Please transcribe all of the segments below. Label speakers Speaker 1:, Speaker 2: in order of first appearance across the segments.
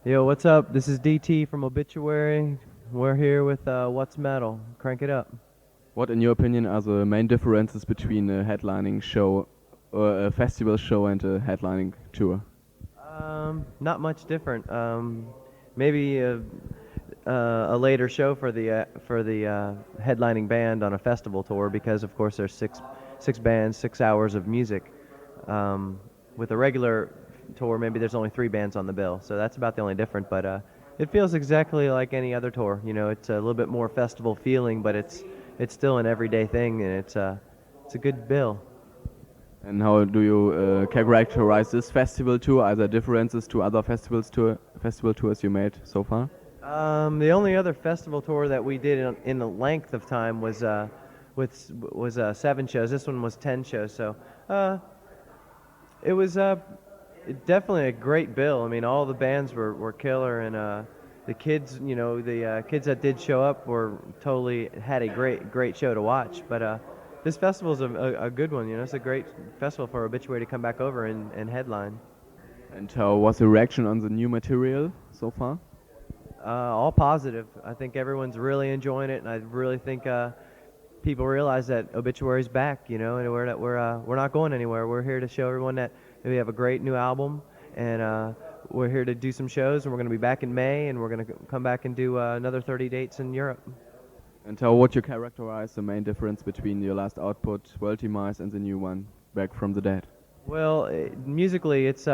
Speaker 1: Yo, what's up? This is DT from Obituary. We're here with What's Metal. Crank it up.
Speaker 2: What, in your opinion, are the main differences between a headlining show, or a festival show, and a headlining tour?
Speaker 1: Not much different. Maybe a later show for the headlining band on a festival tour because, of course, there's six bands, 6 hours of music. With a regular tour, maybe there's only three bands on the bill, so that's about the only difference. But it feels exactly like any other tour. You know, it's a little bit more festival feeling, but it's still an everyday thing, and it's a good bill.
Speaker 2: And how do you characterize this festival tour? Are there differences to other festival tours you made so far?
Speaker 1: The only other festival tour that we did in the length of time was 7 shows. This one was 10 shows. So it was definitely a great bill. I mean, all the bands were killer, and the kids, the kids that did show up were totally had a great show to watch. But this festival's a good one. You know, it's a great festival for Obituary to come back over and headline.
Speaker 2: And how was the reaction on the new material so far?
Speaker 1: All positive. I think everyone's really enjoying it, and I really think people realize that Obituary's back. You know, and we're not going anywhere. We're here to show everyone that we have a great new album, and we're here to do some shows, and we're going to be back in May, and we're going to come back and do another 30 dates in Europe.
Speaker 2: And how would you characterize the main difference between your last output, World Demise, and the new one, Back from the Dead?
Speaker 1: Well, musically, it's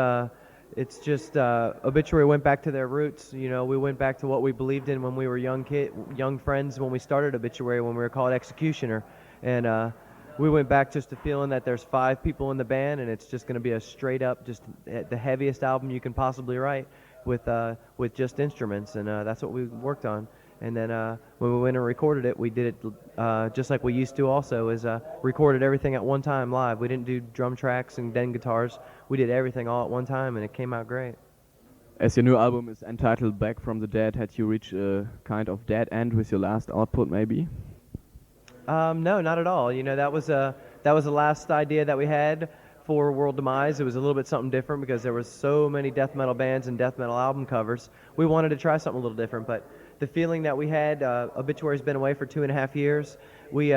Speaker 1: just Obituary went back to their roots. You know, we went back to what we believed in when we were young friends when we started Obituary, when we were called Executioner, and we went back just to feeling that there's 5 people in the band, and it's just going to be a straight up, just the heaviest album you can possibly write with just instruments, and that's what we worked on. And then when we went and recorded it, we did it just like we used to also, is recorded everything at one time live. We didn't do drum tracks and then guitars. We did everything all at one time, and it came out great.
Speaker 2: As your new album is entitled Back from the Dead, had you reached a kind of dead end with your last output, maybe?
Speaker 1: No, not at all. You know, that was the last idea that we had for World Demise. It was a little bit something different because there was so many death metal bands and death metal album covers. We wanted to try something a little different, but the feeling that we had, Obituary's been away for 2.5 years. We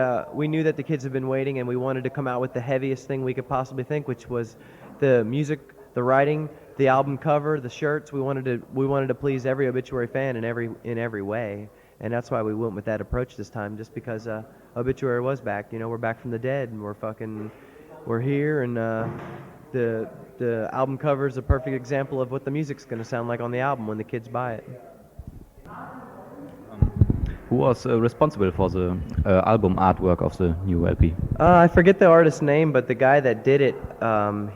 Speaker 1: knew that the kids have been waiting, and we wanted to come out with the heaviest thing we could possibly think, which was the music, the writing, the album cover, the shirts. We wanted to please every Obituary fan in every way, and that's why we went with that approach this time. Just because Obituary was back, you know, we're back from the dead, and we're here, and the album cover is a perfect example of what the music's going to sound like on the album when the kids buy it.
Speaker 3: Who was responsible for the album artwork of the new LP?
Speaker 1: I forget the artist's name, but the guy that did it,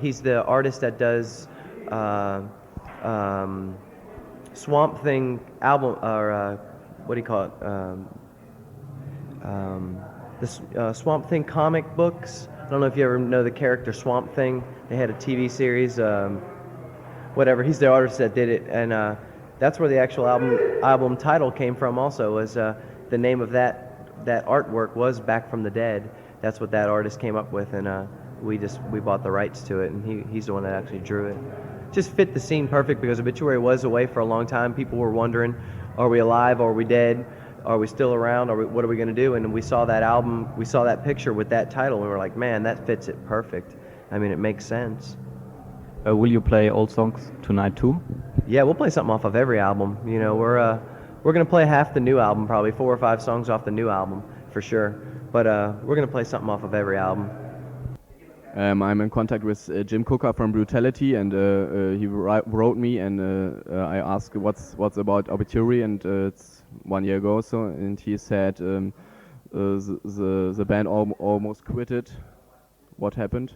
Speaker 1: he's the artist that does uh, um, Swamp Thing album, or what do you call it? The Swamp Thing comic books. I don't know if you ever know the character Swamp Thing. They had a TV series. Whatever. He's the artist that did it, and that's where the actual album title came from. Also, was the name of that artwork was Back from the Dead. That's what that artist came up with, and we bought the rights to it, and he's the one that actually drew it. Just fit the scene perfect because Obituary was away for a long time. People were wondering, are we alive? Are we dead? Are we still around? What are we going to do? And we saw that album, we saw that picture with that title, and we were like, man, that fits it perfect. I mean, it makes sense.
Speaker 3: Will you play old songs tonight too?
Speaker 1: Yeah, we'll play something off of every album. You know, we're gonna play half the new album, probably 4 or 5 songs off the new album for sure. But we're gonna play something off of every album.
Speaker 2: I'm in contact with Jim Cooker from Brutality, and he wrote me, and I asked what's about Obituary, and it's 1 year ago, so, and he said the band almost quitted. What happened?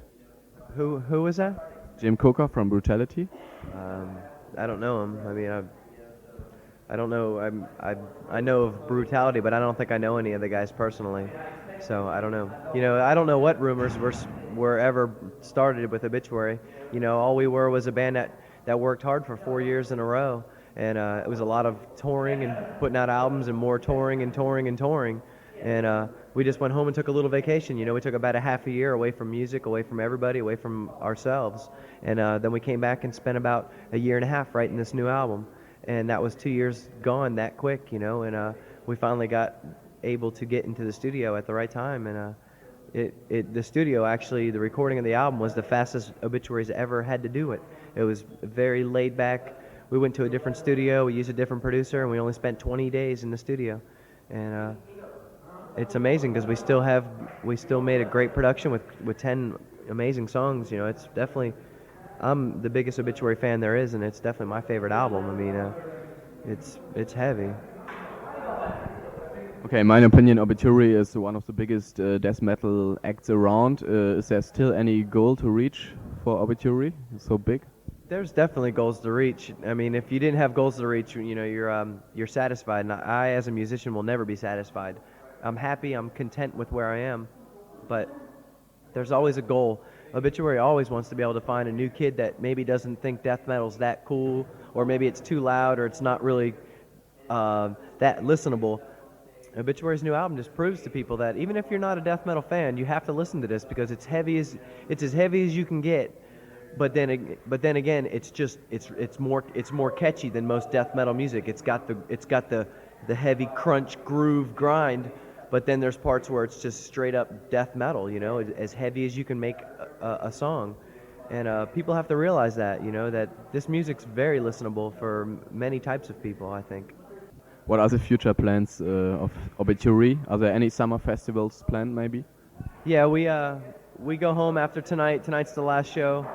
Speaker 1: Who was that?
Speaker 2: Jim Cooker from Brutality.
Speaker 1: I don't know him. I mean, I don't know. I know of Brutality, but I don't think I know any of the guys personally. So I don't know. You know, I don't know what rumors were ever started with Obituary. You know, all we were was a band that worked hard for 4 years in a row, and it was a lot of touring and putting out albums and more touring and touring and touring. And we just went home and took a little vacation. You know, we took about a half a year away from music, away from everybody, away from ourselves. And then we came back and spent about a year and a half writing this new album. and that was 2 years gone that quick, you know. And we finally got able to get into the studio at the right time, and the studio, actually, the recording of the album was the fastest Obituary's ever had to do it. It was very laid back. We went to a different studio, we used a different producer, and we only spent 20 days in the studio. And it's amazing because we still made a great production with 10 amazing songs. You know, it's definitely, I'm the biggest Obituary fan there is, and it's definitely my favorite album. I mean, it's heavy.
Speaker 2: Okay, in my opinion, Obituary is one of the biggest death metal acts around. Is there still any goal to reach for Obituary? It's so big.
Speaker 1: There's definitely goals to reach. I mean, if you didn't have goals to reach, you know, you're satisfied. And I, as a musician, will never be satisfied. I'm happy. I'm content with where I am, but there's always a goal. Obituary always wants to be able to find a new kid that maybe doesn't think death metal's that cool, or maybe it's too loud, or it's not really that listenable. Obituary's new album just proves to people that even if you're not a death metal fan, you have to listen to this because it's as heavy as you can get. But then again, it's more catchy than most death metal music. It's got the heavy crunch groove grind, but then there's parts where it's just straight up death metal. You know, as heavy as you can make a song. And people have to realize that, you know, that this music's very listenable for many types of people, I think.
Speaker 2: What are the future plans of Obituary? Are there any summer festivals planned, maybe?
Speaker 1: Yeah, we go home after tonight. Tonight's the last show.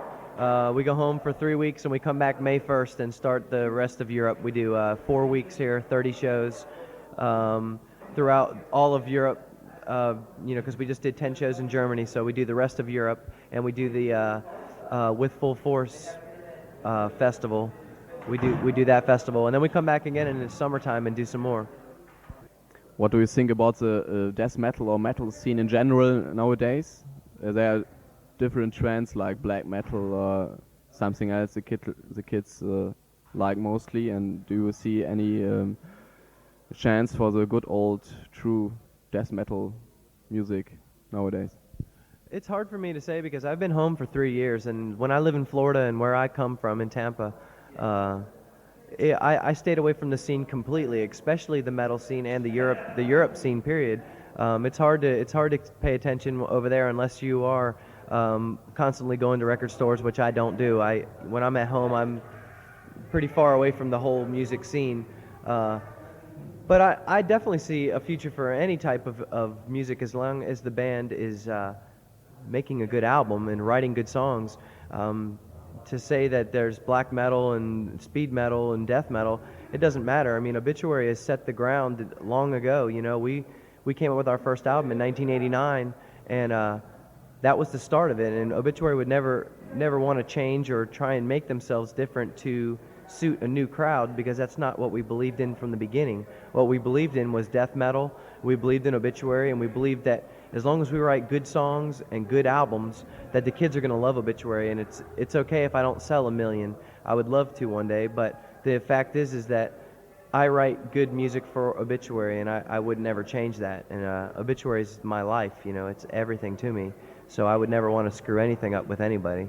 Speaker 1: We go home for 3 weeks, and we come back May 1st and start the rest of Europe. We do 4 weeks here, 30 shows throughout all of Europe, you know, because we just did 10 shows in Germany, so we do the rest of Europe, and we do the With Full Force festival. We do that festival, and then we come back again in the summertime and do some more.
Speaker 2: What do you think about the death metal or metal scene in general nowadays? There are different trends like black metal or something else the kids like mostly, and do you see any chance for the good old true death metal music nowadays?
Speaker 1: It's hard for me to say because I've been home for 3 years, and when I live in Florida and where I come from in Tampa, I stayed away from the scene completely, especially the metal scene and the Europe scene. Period. It's hard to pay attention over there unless you are constantly going to record stores, which I don't do. When I'm at home, I'm pretty far away from the whole music scene. But I definitely see a future for any type of music as long as the band is making a good album and writing good songs. To say that there's black metal and speed metal and death metal, it doesn't matter. I mean, Obituary has set the ground long ago. You know, we came up with our first album in 1989, and that was the start of it. And Obituary would never want to change or try and make themselves different to suit a new crowd, because that's not what we believed in from the beginning. What we believed in was death metal. We believed in Obituary, and we believed that as long as we write good songs and good albums, that the kids are going to love Obituary. And it's okay if I don't sell 1 million. I would love to one day, but the fact is that I write good music for Obituary, and I would never change that. And Obituary is my life. You know, it's everything to me. So I would never want to screw anything up with anybody.